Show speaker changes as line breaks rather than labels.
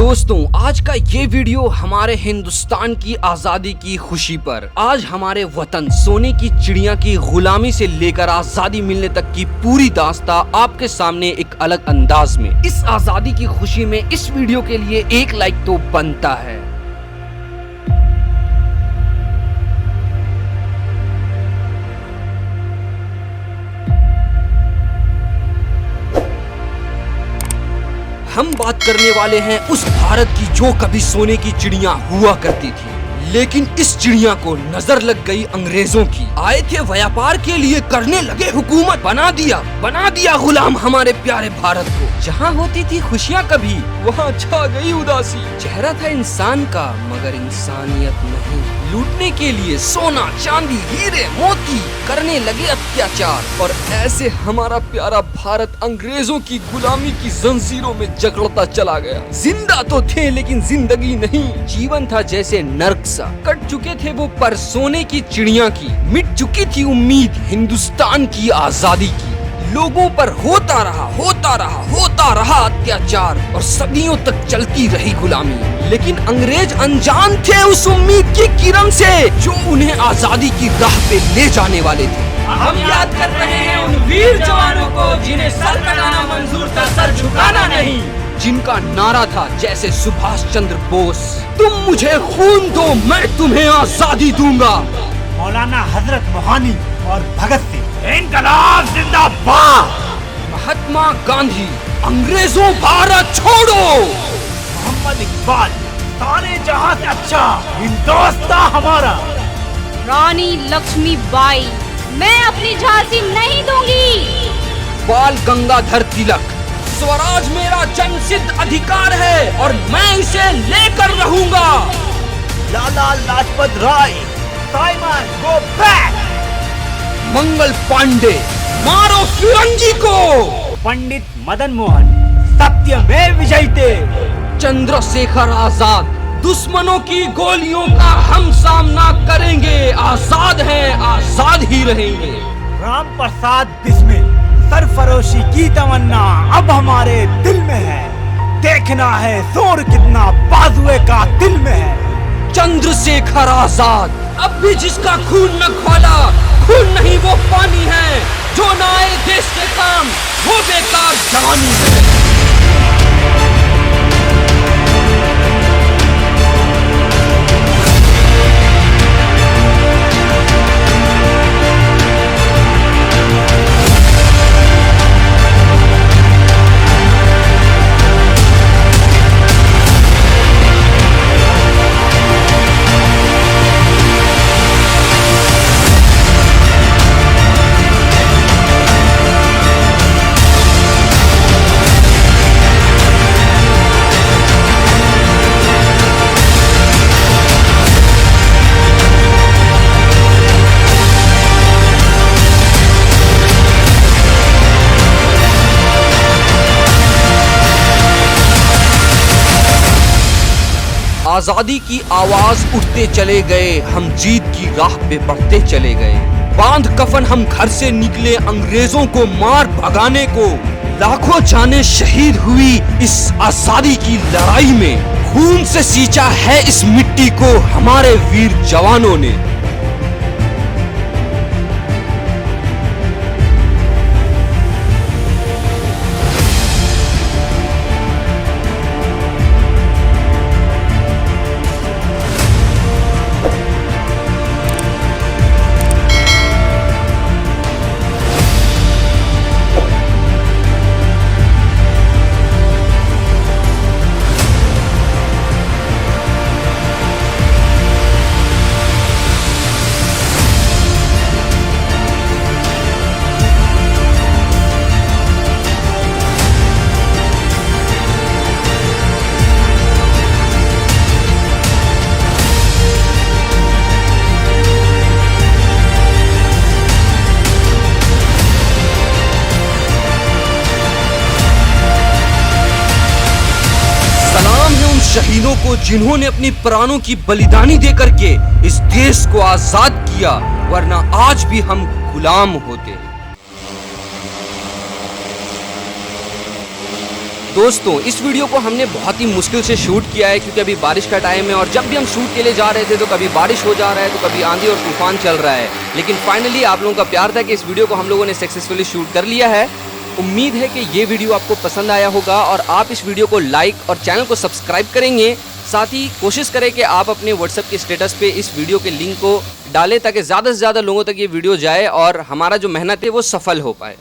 दोस्तों, आज का ये वीडियो हमारे हिंदुस्तान की आजादी की खुशी पर, आज हमारे वतन सोने की चिड़िया की गुलामी से लेकर आजादी मिलने तक की पूरी दास्तां आपके सामने एक अलग अंदाज में। इस आजादी की खुशी में इस वीडियो के लिए एक लाइक तो बनता है। हम बात करने वाले हैं उस भारत की जो कभी सोने की चिड़िया हुआ करती थी, लेकिन इस चिड़िया को नजर लग गई अंग्रेजों की। आए थे व्यापार के लिए, करने लगे हुकूमत, बना दिया गुलाम हमारे प्यारे भारत को। जहाँ होती थी खुशियाँ कभी, वहाँ छा गई उदासी। चेहरा था इंसान का मगर इंसानियत नहीं। लूटने के लिए सोना चांदी हीरे मोती करने लगे अत्याचार, और ऐसे हमारा प्यारा भारत अंग्रेजों की गुलामी की जंजीरों में जकड़ता चला गया। जिंदा तो थे लेकिन जिंदगी नहीं, जीवन था जैसे नर्क सा। कट चुके थे वो पर सोने की चिड़िया की, मिट चुकी थी उम्मीद हिंदुस्तान की आजादी की। लोगों पर होता रहा अत्याचार, और सदियों तक चलती रही गुलामी। लेकिन अंग्रेज अनजान थे उस उम्मीद की किरण से जो उन्हें आजादी की राह पे ले जाने वाले थे।
हम याद कर रहे हैं उन वीर जवानों को जिन्हें सर कटाना मंजूर था, सर झुकाना नहीं।
जिनका नारा था जैसे सुभाष चंद्र बोस, तुम मुझे खून दो मैं तुम्हें आजादी दूंगा।
मौलाना हजरत मोहानी और भगत सिंह, इनकलाब जिंदाबाद।
महात्मा गांधी, अंग्रेजों भारत छोड़ो।
मोहम्मद इकबाल, सारे जहां से अच्छा हिंदुस्तान हमारा।
रानी लक्ष्मीबाई, मैं अपनी झांसी नहीं दूंगी।
बाल गंगाधर तिलक, स्वराज मेरा जन्मसिद्ध अधिकार है और मैं इसे लेकर रहूंगा।
Lala Lajpat Rai, Simon go back.
Mangal Pandey, मारो फिरंगी को।
पंडित मदन मोहन, सत्यमेव विजयते।
चंद्रशेखर आजाद, दुश्मनों की गोलियों का हम सामना करेंगे, आजाद हैं आजाद ही रहेंगे।
राम प्रसाद बिस्मिल, सरफरोशी की तमन्ना अब हमारे दिल में है। देखना है जोर कितना बाजुए का दिल में है।
चंद्रशेखर आजाद, अब भी जिसका खून न खौला, खून नहीं वो पानी है। जो ना आए देश के काम वो बेकार जवानी है। आजादी की आवाज उठते चले गए, हम जीत की राह पे बढ़ते चले गए। बांध कफन हम घर से निकले अंग्रेजों को मार भगाने को। लाखों जानें शहीद हुई इस आजादी की लड़ाई में। खून से सींचा है इस मिट्टी को हमारे वीर जवानों ने। शहीदों को जिन्होंने अपनी प्राणों की बलिदानी दे करके इस देश को आजाद किया, वरना आज भी हम गुलाम होते। दोस्तों इस वीडियो को हमने बहुत ही मुश्किल से शूट किया है क्योंकि अभी बारिश का टाइम है और जब भी हम शूट के लिए जा रहे थे तो कभी बारिश हो जा रहा है तो कभी आंधी और तूफान चल रहा है, लेकिन फाइनली आप लोगों का प्यार था कि इस वीडियो को हम लोगों ने सक्सेसफुली शूट कर लिया है। उम्मीद है कि ये वीडियो आपको पसंद आया होगा और आप इस वीडियो को लाइक और चैनल को सब्सक्राइब करेंगे। साथ ही कोशिश करें कि आप अपने व्हाट्सएप के स्टेटस पे इस वीडियो के लिंक को डालें ताकि ज़्यादा से ज़्यादा लोगों तक ये वीडियो जाए और हमारा जो मेहनत है वो सफल हो पाए।